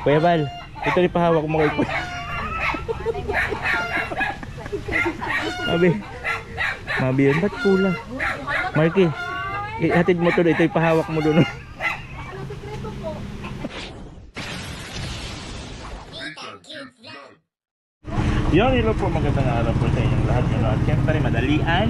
Kuya Bal, ito rin pahawak mo kay Kuya. Mabi yun, ba't kulang? Marky, hatid mo to, ito ipahawak mo doon. Yun, hello po, magandang araw po sa inyong lahat. Yun, at syempre, madalian.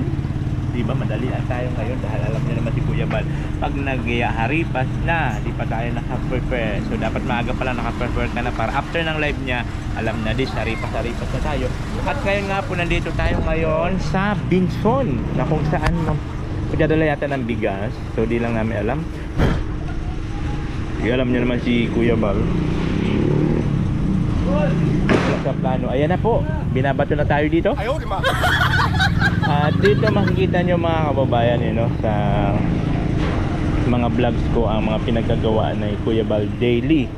Diba, madalian tayo ngayon dahil alam niyo naman si Kuya Bal, pag nag-haripas na, di pa tayo naka-prepare. So, dapat maaga pala naka-prepare ka na para after ng live niya, alam na dis, haripas na tayo. At ngayon nga po, nandito tayo ngayon sa Binson, na kung saan magdadala yata ng bigas. So, di lang namin alam. Di alam niyo naman si Kuya Bal. Sa plano. Ayan na po, binabato na tayo dito. Ayaw, di ba? At dito makikita nyo mga kababayan sa mga vlogs ko ang mga pinagkagawa ni Kuya Bal daily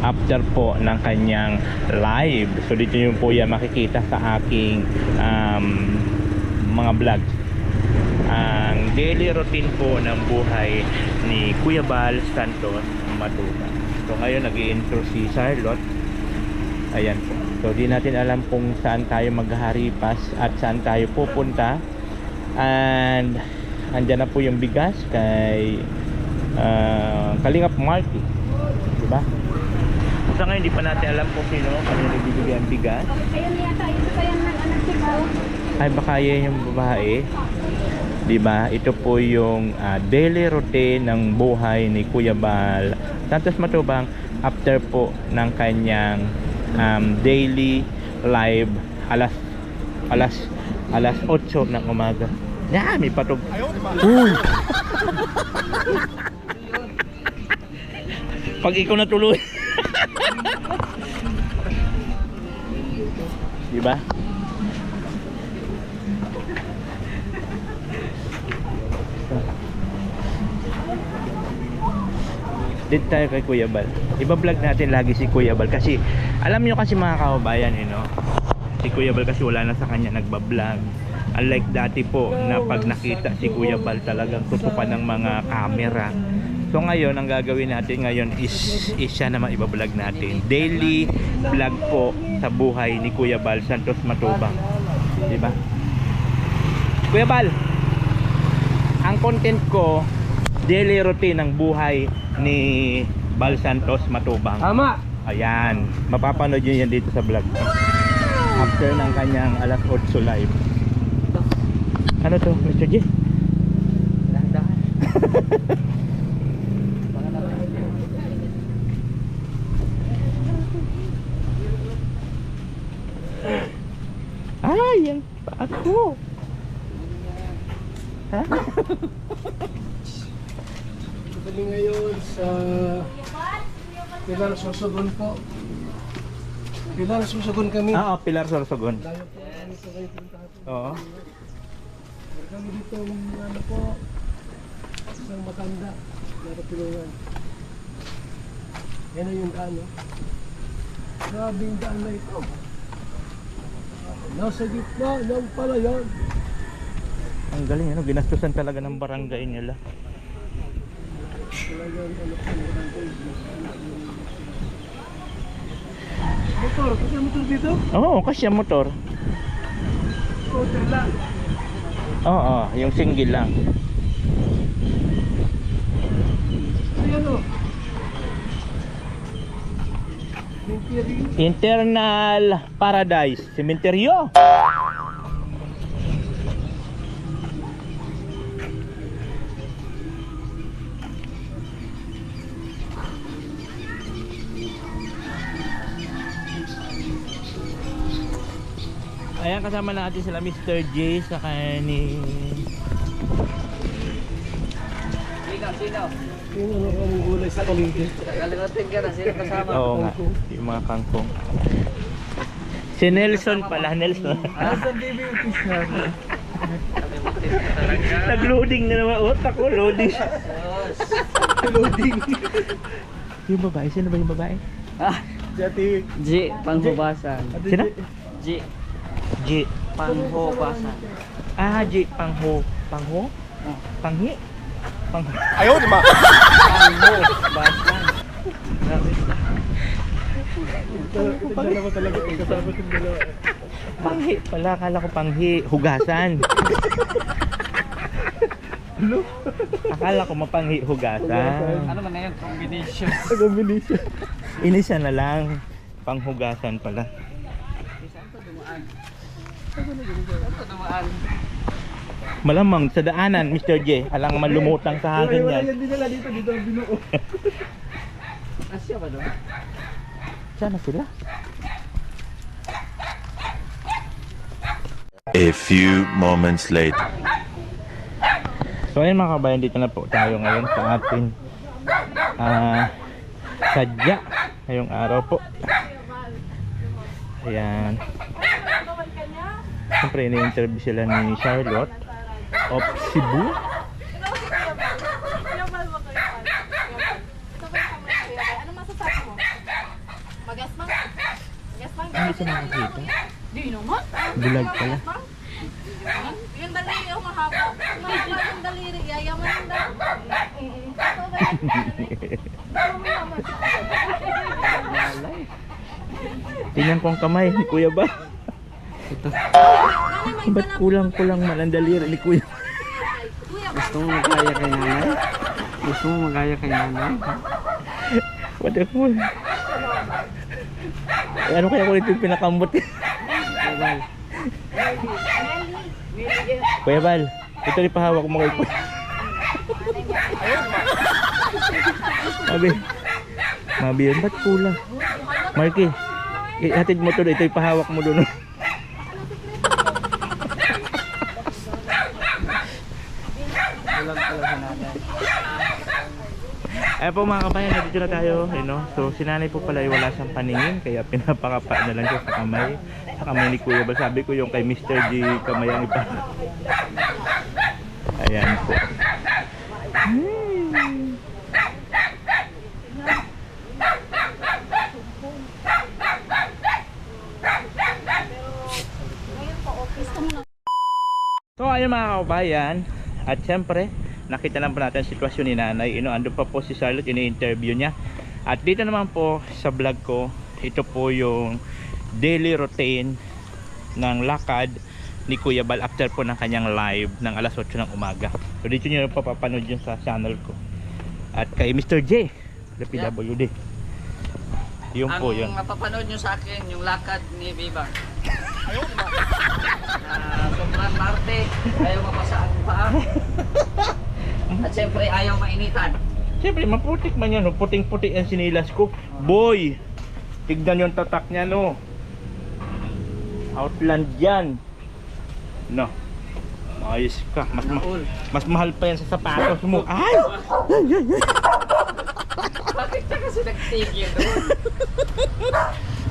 after po ng kanyang live. So dito nyo po yan makikita sa aking mga vlogs ang daily routine po ng buhay ni Kuya Bal Santos Matubang. So ngayon nag-i-intro si Charlotte. Ayan po. So di natin alam kung saan tayo maghaharipas at saan tayo pupunta. And andyan na po yung bigas kay Kalingap Marky, diba? Sa ngayon di pa natin alam kung sino kami nagbibigay ang bigas. Ayun yata, ito pa yan ng anak si Bao. Ay baka yan yung babae, diba? Ito po yung daily routine ng buhay ni Kuya Bal Santos Matubang after po ng kanyang daily live alas 8 ng umaga. May patog. Pag ikaw natuloy. Diba? Dito tayo kay Kuya Bal. Iba-vlog natin lagi si Kuya Bal kasi alam niyo kasi mga kababayan, si Kuya Bal kasi wala na sa kanya nagba-vlog. Unlike dati po na pag nakita si Kuya Bal talagang tutupan ng mga camera. So ngayon ang gagawin natin ngayon is siya naman iba-vlog natin. Daily vlog po sa buhay ni Kuya Bal Santos Matubang. Diba? Kuya Bal, ang content ko daily routine ng buhay ni Bal Santos Matubang. Tama. Ayan, mapapanood nyo yan dito sa vlog after ng kanyang alas 8 live. Ano to, Mr. J? Dahan-dahan. Ay, yan pa ako. Ha? Dali ngayon sa Pilar Sorsogon po. Pilar Sorsogon kami. Oo, Pilar Sorsogon. Layo po kami sa kayo puntahan. Oo. Meron kami dito ano po, isang matanda na tulungan. Yan ang yung daan, no? Grabe yung daan na ito. Nasa gitna ng palayan. Ang galing, ginastusan talaga ng barangay nila. Talagang ano po, motor, kasi motor dito? Oo, kasi ang motor. Scooter lang. Oo, yung single lang. Ayan o. Internal Paradise Cementerio. Ayan, kasama natin sila Mr. J saka ni Sino? Yung ano ang gulay sa paligid. Kalimutin ka na, sino kasama? oo nga, yung mga kangkong. Si Nelson pala, Nelson. Nasa BBUTs na. Nag-loading na naman utak ko, loading. Loading. Yung babae, sino ba yung babae? Ah, Jati. G, panghubasan. Sino? G, J. panghubasan. J. Pangho. Pangho? Panghi? Pangho. Ayaw, di ba? Panghubasan. Dalawa talaga. Kasama yung dalawa. Panghi pala, akala ko panghi. Hugasan. Akala ko mapanghi hugasan. Ano man na yun? Combination. Combination. Inisa na lang. Panghugasan pala. Saan to dumaan? Saan to dumaan? Malamang sa daanan, Mr. J. Alang man lumutang sa hangin Wala yan. yan din nila dito. Dito ang binuo. Asya ba doon? Sana sila? A few moments later. So ayun mga kabayan, dito na po tayo ngayon sa ating sadya ngayong araw po. Ayan. Siyempre ini-interview sila ni Charlotte of Cebu. Ano masasabi mo? Magasmang? Magasmang? Hindi siya nakakita. Di naman. Bulag pala. Yung daliri yung mahaba. Mahaba yung daliri. Yayaman yung daliri. Tingnan ko ang kamay ni Kuya ba? Ba't kulang-kulang man ang daliri ni Kuya? Gusto mo magaya kay nanay? Gusto mo magaya kay nanay? What the fuck? Ano kaya ko yung pinakamot? Bye-bye. Kuya Bal, ito rin pahawak mo kay Kuya. Mabi yun, ba't kulang? Marky, ihatid mo to, ito yung pahawak mo doon. Walang pala sa nanay. Ayan po mga kabayan, nandito na tayo, So si nanay po pala ay wala siyang paningin, kaya pinapakapa na lang siya sa kamay ni Kuya Bal. Sabi ko yung kay Mr. G kamay ang ipa. Ayan po. So ayun mga kabayan, at syempre nakita lang po natin ang sitwasyon ni nanay. Ando pa po si Charlotte, ini-interview niya. At dito naman po sa vlog ko, ito po yung daily routine ng lakad ni Kuya Bal after po ng kanyang live ng alas 8 ng umaga. So dito nyo papapanood yun sa channel ko. At kay Mr. J, the PWD. Yun po yun. Ang mapapanood nyo sa akin, yung lakad ni Bibang. Sobrang parte, ayaw mapasa ang paa. At syempre ayaw mainitan. Siyempre maputik man yan, no? Puting-puti ang sinilas ko. Boy, tignan yung tatak niya, no? Outland yan. No, ayos ka. Mas mahal pa yan sa sapatos mo. Ay! Bakit ka kasi nagtigil doon?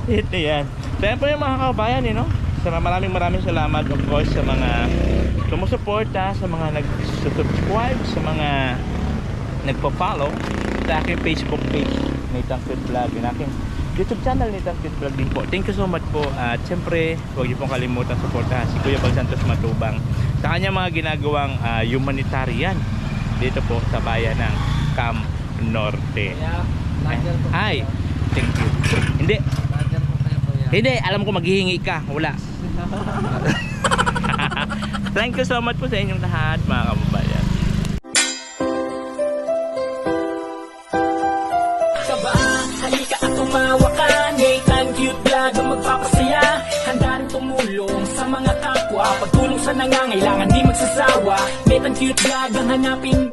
Ito yan. So yan po yung mga kabayan, no? So maraming salamat of course sa mga sumusuporta, sa mga nag-subscribe, sa mga nagpa-follow sa aking Facebook page, Nathan Cute Vlog, yung aking YouTube channel, Nathan Cute Vlog din po. Thank you so much po. At syempre, huwag niyo pong kalimutan suportahan si Kuya Bal Santos Matubang sa kanya mga ginagawang humanitarian dito po sa bayan ng Camp Norte. Kaya, vlogger po Hi! kayo. Thank you. Hindi, Vlogger po kayo po yan. hindi, alam ko maghihingi ka. Wala. Thank you so much po sa inyong lahat, mga kababayan. Halika at tumawa ka, Nathan Cute Vlog ang magpapasaya. Handa rin tumulong sa mga kapwa, pagtulong sa nangangailangan di magsasawa. Nathan Cute Vlog ang hanapin